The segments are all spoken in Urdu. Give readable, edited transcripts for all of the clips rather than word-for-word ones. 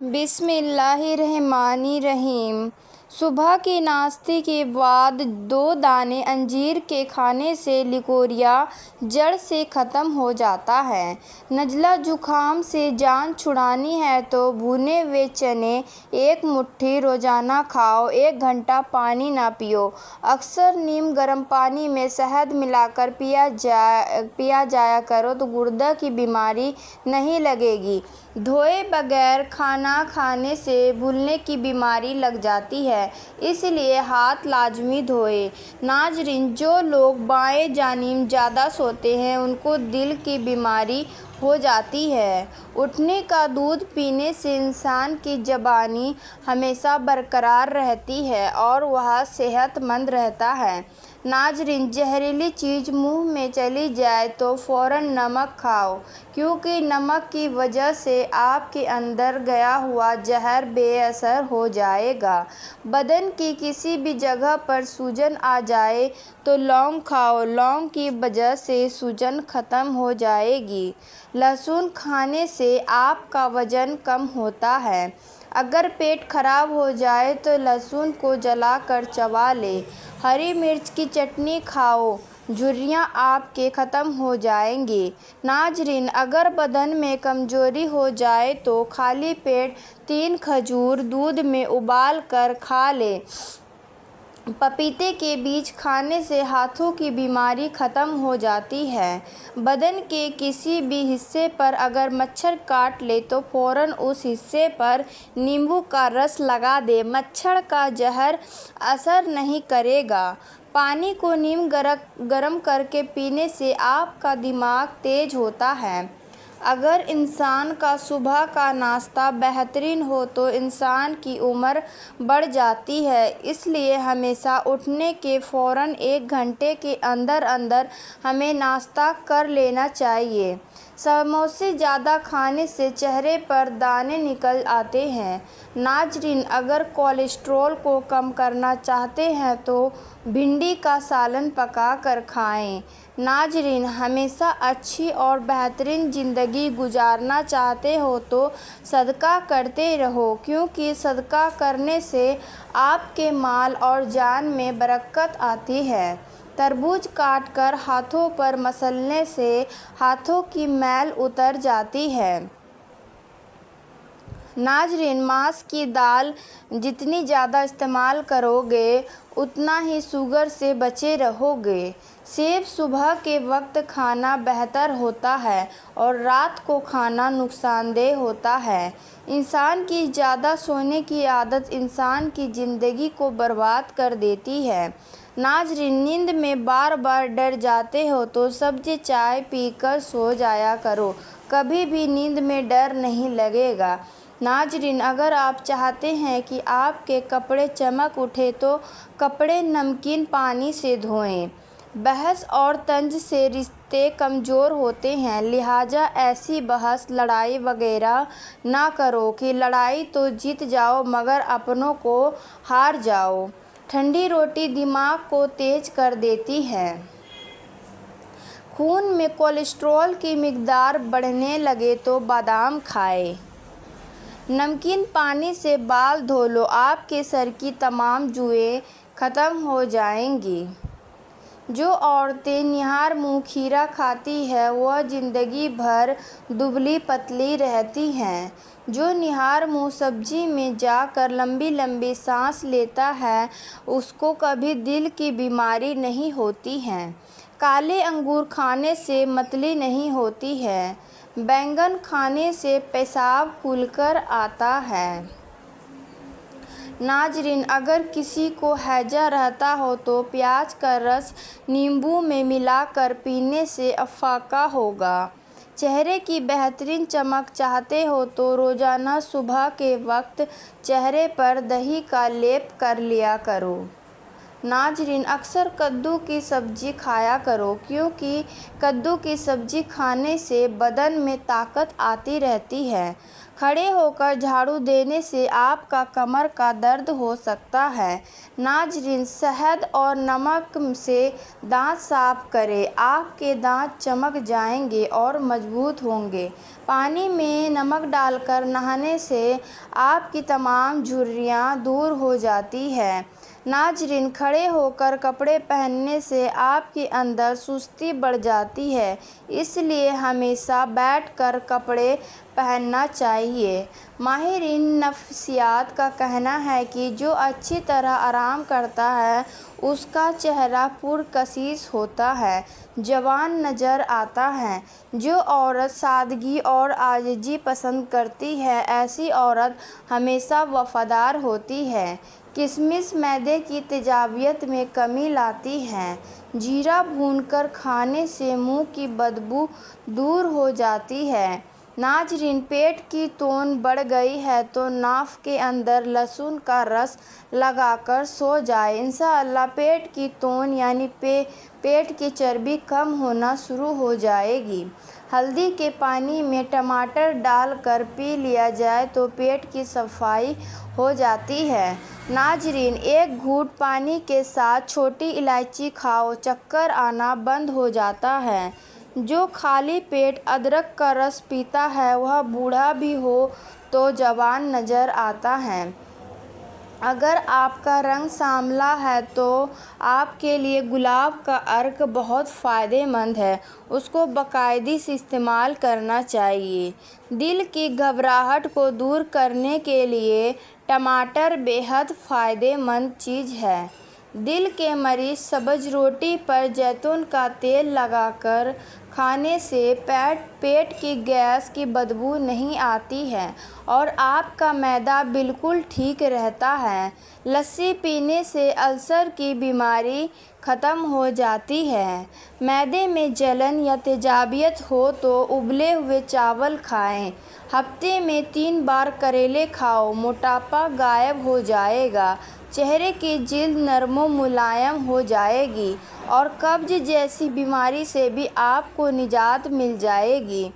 بسم اللہ الرحمن الرحیم۔ صبح کے ناشتے کے بعد 2 دانے انجیر کے کھانے سے لکوریا جڑ سے ختم ہو جاتا ہے۔ نزلہ زکام سے جان چھڑانی ہے تو بھنے ہوئے چنے 1 مٹھی روزانہ کھاؤ۔ 1 گھنٹہ پانی نہ پیو۔ اکثر نیم گرم پانی میں شہد ملا کر پیا جایا کرو تو گردے کی بیماری نہیں لگے گی۔ دھوئے بغیر کھانا کھانے سے بھولنے کی بیماری لگ جاتی ہے، اس لیے ہاتھ لازمی دھوئیں۔ ناظرین، جو لوگ بائیں جانب زیادہ سوتے ہیں ان کو دل کی بیماری ہو جاتی ہے۔ اٹھنے کا دودھ پینے سے انسان کی جوانی ہمیشہ برقرار رہتی ہے اور وہ صحت مند رہتا ہے۔ ناظرین، زہریلی چیز منہ میں چلی جائے تو فوراً نمک کھاؤ، کیونکہ نمک کی وجہ سے آپ کے اندر گیا ہوا زہر بے اثر ہو جائے گا۔ بدن کی کسی بھی جگہ پر سوجن آ جائے تو لونگ کھاؤ، لونگ کی وجہ سے سوجن ختم ہو جائے گی۔ لہسن کھانے سے آپ کا وزن کم ہوتا ہے۔ اگر پیٹ خراب ہو جائے تو لہسن کو جلا کر چبا لیں۔ ہری مرچ کی چٹنی کھاؤ، جھریاں آپ کے ختم ہو جائیں گی۔ ناظرین، اگر بدن میں کمزوری ہو جائے تو خالی پیٹ 3 کھجور دودھ میں ابال کر کھا لیں۔ پپیتے کے بیج کھانے سے ہاتھوں کی بیماری ختم ہو جاتی ہے۔ بدن کے کسی بھی حصے پر اگر مچھر کاٹ لے تو فوراً اس حصے پر نیمبو کا رس لگا دیں، مچھر کا زہر اثر نہیں کرے گا۔ پانی کو نیم گرم کر کے پینے سے آپ کا دماغ تیز ہوتا ہے۔ اگر انسان کا صبح کا ناشتہ بہترین ہو تو انسان کی عمر بڑھ جاتی ہے، اس لیے ہمیشہ اٹھنے کے فوراً 1 گھنٹے کے اندر اندر ہمیں ناشتہ کر لینا چاہیے۔ سموسے زیادہ کھانے سے چہرے پر دانے نکل آتے ہیں۔ ناظرین، اگر کولیسٹرول کو کم کرنا چاہتے ہیں تو بھنڈی کا سالن پکا کر کھائیں۔ ناظرین، ہمیشہ اچھی اور بہترین زندگی گزارنا چاہتے ہو تو صدقہ کرتے رہو، کیونکہ صدقہ کرنے سے آپ کے مال اور جان میں برکت آتی ہے۔ تربوز کاٹ کر ہاتھوں پر مسلنے سے ہاتھوں کی میل اتر جاتی ہے۔ ناظرین، ماس کی دال جتنی زیادہ استعمال کرو گے اتنا ہی شوگر سے بچے رہو گے۔ سیب صبح کے وقت کھانا بہتر ہوتا ہے اور رات کو کھانا نقصان دہ ہوتا ہے۔ انسان کی زیادہ سونے کی عادت انسان کی زندگی کو برباد کر دیتی ہے۔ ناظرین، نیند میں بار بار ڈر جاتے ہو تو سبز چائے پی کر سو جایا کرو، کبھی بھی نیند میں ڈر نہیں لگے گا۔ ناظرین، اگر آپ چاہتے ہیں کہ آپ کے کپڑے چمک اٹھیں تو کپڑے نمکین پانی سے دھوئیں۔ بحث اور طنز سے رشتے کمزور ہوتے ہیں، لہٰذا ایسی بحث لڑائی وغیرہ نہ کرو کہ لڑائی تو جیت جاؤ مگر اپنوں کو ہار جاؤ۔ ٹھنڈی روٹی دماغ کو تیز کر دیتی ہے۔ خون میں کولیسٹرول کی مقدار بڑھنے لگے تو بادام کھائیں۔ نمکین پانی سے بال دھو لو، آپ کے سر کی تمام جوئیں ختم ہو جائیں گی۔ جو عورتیں نہار منہ کھیرا کھاتی ہیں وہ زندگی بھر دبلی پتلی رہتی ہیں۔ جو نہار منہ سبزی میں جا کر لمبی لمبی سانس لیتا ہے اس کو کبھی دل کی بیماری نہیں ہوتی ہے۔ کالے انگور کھانے سے متلی نہیں ہوتی ہے۔ بینگن کھانے سے پیشاب کھل کر آتا ہے۔ ناظرین، اگر کسی کو ہیضہ رہتا ہو تو پیاز کا رس نیمبو میں ملا کر پینے سے افاقہ ہوگا۔ چہرے کی بہترین چمک چاہتے ہو تو روزانہ صبح کے وقت چہرے پر دہی کا لیپ کر لیا کرو۔ ناظرین، اکثر کدو کی سبزی کھایا کرو، کیونکہ کدو کی سبزی کھانے سے بدن میں طاقت آتی رہتی ہے۔ کھڑے ہو کر جھاڑو دینے سے آپ کا کمر کا درد ہو سکتا ہے۔ ناظرین، شہد اور نمک سے دانت صاف کریں، آپ کے دانت چمک جائیں گے اور مضبوط ہوں گے۔ پانی میں نمک ڈال کر نہانے سے آپ کی تمام جھریاں دور ہو جاتی ہیں۔ ناظرین، کھڑے ہو کر کپڑے پہننے سے آپ کے اندر سستی بڑھ جاتی ہے، اس لیے ہمیشہ بیٹھ کر کپڑے پہننا چاہیے۔ ماہرین نفسیات کا کہنا ہے کہ جو اچھی طرح آرام کرتا ہے اس کا چہرہ پرکشش ہوتا ہے، جوان نظر آتا ہے۔ جو عورت سادگی اور عاجزی پسند کرتی ہے ایسی عورت ہمیشہ وفادار ہوتی ہے۔ کشمش معدے کی تیزابیت میں کمی لاتی ہے۔ زیرہ بھون کر کھانے سے منہ کی بدبو دور ہو جاتی ہے۔ ناظرین، پیٹ کی تون بڑھ گئی ہے تو ناف کے اندر لہسن کا رس لگا کر سو جائیں، انشاءاللہ پیٹ کی تون یعنی پیٹ کی چربی کم ہونا شروع ہو جائے گی۔ ہلدی کے پانی میں ٹماٹر ڈال کر پی لیا جائے تو پیٹ کی صفائی ہو جاتی ہے۔ ناظرین، ایک گھونٹ پانی کے ساتھ چھوٹی الائچی کھاؤ، چکر آنا بند ہو جاتا ہے۔ جو خالی پیٹ ادرک کا رس پیتا ہے وہ بوڑھا بھی ہو تو جوان نظر آتا ہے۔ اگر آپ کا رنگ سانولا ہے تو آپ کے لیے گلاب کا عرق بہت فائدہ مند ہے، اس کو باقاعدگی سے استعمال کرنا چاہیے۔ دل کی گھبراہٹ کو دور کرنے کے لیے ٹماٹر بے حد فائدہ مند چیز ہے۔ دل کے مریض سبز روٹی پر زیتون کا تیل لگا کر کھانے سے پیٹ کی گیس کی بدبو نہیں آتی ہے اور آپ کا معدہ بالکل ٹھیک رہتا ہے۔ لسی پینے سے السر کی بیماری ختم ہو جاتی ہے۔ معدے میں جلن یا تیزابیت ہو تو ابلے ہوئے چاول کھائیں۔ ہفتے میں 3 بار کریلے کھاؤ، موٹاپا غائب ہو جائے گا، چہرے کی جلد نرم و ملائم ہو جائے گی اور قبض جیسی بیماری سے بھی آپ کو نجات مل جائے گی۔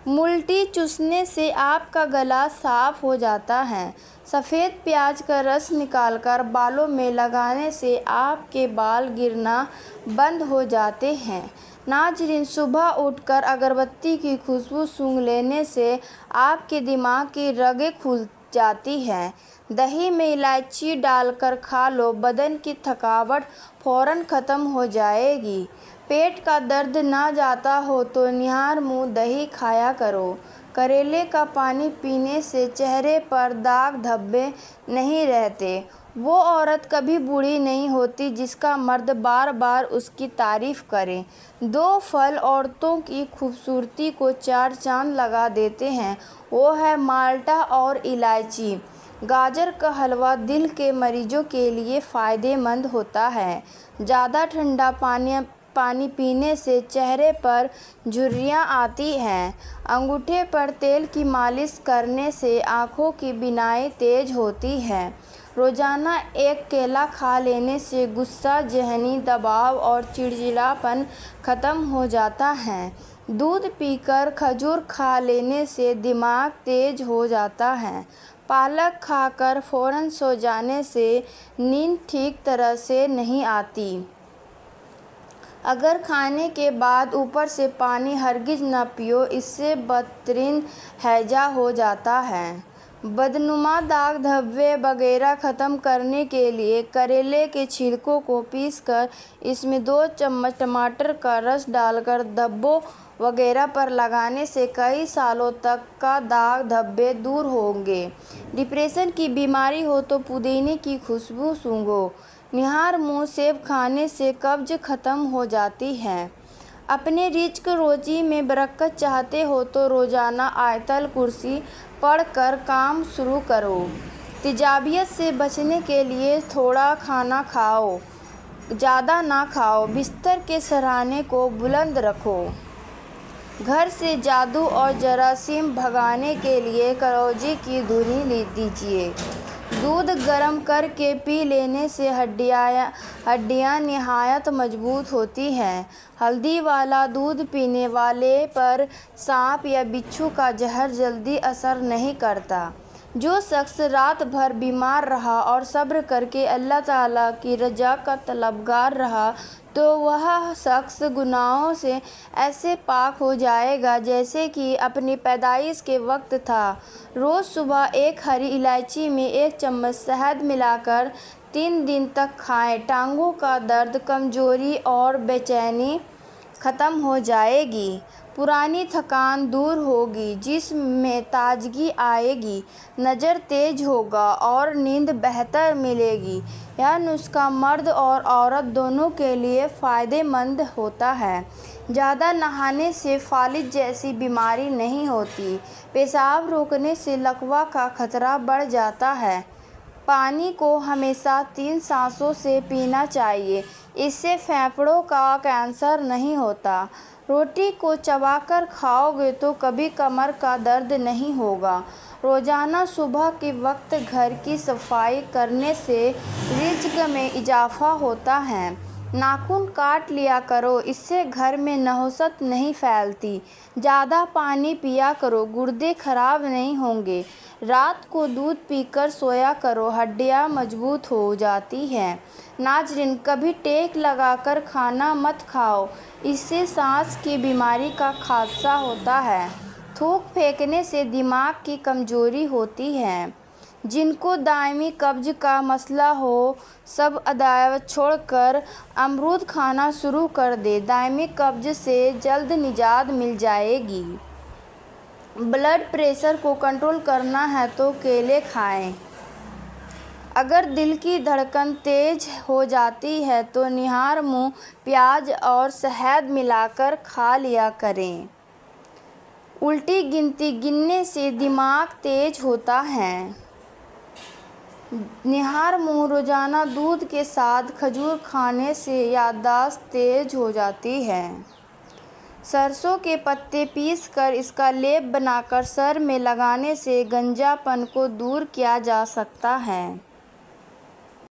ملٹی چوسنے سے آپ کا گلا صاف ہو جاتا ہے۔ سفید پیاز کا رس نکال کر بالوں میں لگانے سے آپ کے بال گرنا بند ہو جاتے ہیں۔ ناظرین، صبح اٹھ کر اگربتی کی خوشبو سونگھ لینے سے آپ کے دماغ کی رگیں کھل جاتی ہیں۔ دہی میں الائچی ڈال کر کھا لو، بدن کی تھکاوٹ فوراً ختم ہو جائے گی۔ پیٹ کا درد نہ جاتا ہو تو نہار منہ دہی کھایا کرو۔ کریلے کا پانی پینے سے چہرے پر داغ دھبے نہیں رہتے۔ وہ عورت کبھی بوڑھی نہیں ہوتی جس کا مرد بار بار اس کی تعریف کرے۔ 2 پھل عورتوں کی خوبصورتی کو 4 چاند لگا دیتے ہیں، وہ ہے مالٹا اور الائچی۔ گاجر کا حلوہ دل کے مریضوں کے لیے فائدہ مند ہوتا ہے۔ زیادہ ٹھنڈا پانی پینے سے چہرے پر جھریاں آتی ہیں۔ انگوٹھے پر تیل کی مالش کرنے سے آنکھوں کی بینائی تیز ہوتی ہے۔ روزانہ ایک کیلا کھا لینے سے غصہ، ذہنی دباؤ اور چڑچڑاپن ختم ہو جاتا ہے۔ دودھ پی کر کھجور کھا لینے سے دماغ تیز ہو جاتا ہے۔ پالک کھا کر فوراً سو جانے سے نیند ٹھیک طرح سے نہیں آتی۔ اگر کھانے کے بعد اوپر سے پانی ہرگز نہ پیو، اس سے بدترین ہیضہ ہو جاتا ہے۔ بدنما داغ دھبے وغیرہ ختم کرنے کے لیے کریلے کے چھلکوں کو پیس کر اس میں 2 چمچ ٹماٹر کا رس ڈال کر دھبوں وغیرہ پر لگانے سے کئی سالوں تک کا داغ دھبے دور ہوں گے۔ ڈپریشن کی بیماری ہو تو پودینے کی خوشبو سونگھو۔ نہار منہ سیب کھانے سے قبض ختم ہو جاتی ہے۔ اپنے رزق روزی میں برکت چاہتے ہو تو روزانہ آیت الکرسی پڑھ کر کام شروع کرو۔ تیزابیت سے بچنے کے لیے تھوڑا کھانا کھاؤ، زیادہ نہ کھاؤ۔ بستر کے سرہانے کو بلند رکھو۔ گھر سے جادو اور جراثیم بھگانے کے لیے کلونجی کی دھنی دیجیے۔ دودھ گرم کر کے پی لینے سے ہڈیاں نہایت مضبوط ہوتی ہیں۔ ہلدی والا دودھ پینے والے پر سانپ یا بچھو کا زہر جلدی اثر نہیں کرتا۔ جو شخص رات بھر بیمار رہا اور صبر کر کے اللہ تعالیٰ کی رضا کا طلبگار رہا تو وہ شخص گناہوں سے ایسے پاک ہو جائے گا جیسے کہ اپنی پیدائش کے وقت تھا۔ روز صبح ایک ہری الائچی میں 1 چمچ شہد ملا کر 3 دن تک کھائیں۔ ٹانگوں کا درد، کمزوری اور بے چینی ختم ہو جائے گی، پرانی تھکان دور ہوگی، جسم میں تازگی آئے گی، نظر تیز ہوگا اور نیند بہتر ملے گی۔ یہ نسخہ مرد اور عورت دونوں کے لیے فائدہ مند ہوتا ہے۔ زیادہ نہانے سے فالج جیسی بیماری نہیں ہوتی۔ پیشاب روکنے سے لقوہ کا خطرہ بڑھ جاتا ہے۔ پانی کو ہمیشہ 3 سانسوں سے پینا چاہیے، اس سے پھیپھڑوں کا کینسر نہیں ہوتا۔ روٹی کو چبا کر کھاؤ گے تو کبھی کمر کا درد نہیں ہوگا۔ روزانہ صبح کے وقت گھر کی صفائی کرنے سے رزق میں اضافہ ہوتا ہے۔ ناخن کاٹ لیا کرو، اس سے گھر میں نحوست نہیں پھیلتی۔ زیادہ پانی پیا کرو، گردے خراب نہیں ہوں گے۔ رات کو دودھ پی کر سویا کرو، ہڈیاں مضبوط ہو جاتی ہیں۔ ناظرین، کبھی ٹیک لگا کر کھانا مت کھاؤ، اس سے سانس کی بیماری کا خدشہ ہوتا ہے۔ تھوک پھینکنے سے دماغ کی کمزوری ہوتی ہے۔ جن کو دائمی قبض کا مسئلہ ہو، سب ادویات چھوڑ کر امرود کھانا شروع کر دیں، دائمی قبض سے جلد نجات مل جائے گی۔ بلڈ پریشر کو کنٹرول کرنا ہے تو کیلے کھائیں۔ اگر دل کی دھڑکن تیز ہو جاتی ہے تو نہار منہ پیاز اور شہد ملا کر کھا لیا کریں۔ الٹی گنتی گننے سے دماغ تیز ہوتا ہے۔ نہار منہ روزانہ دودھ کے ساتھ کھجور کھانے سے یادداشت تیز ہو جاتی ہے۔ سرسوں کے پتے پیس کر اس کا لیپ بنا کر سر میں لگانے سے گنجا پن کو دور کیا جا سکتا ہے۔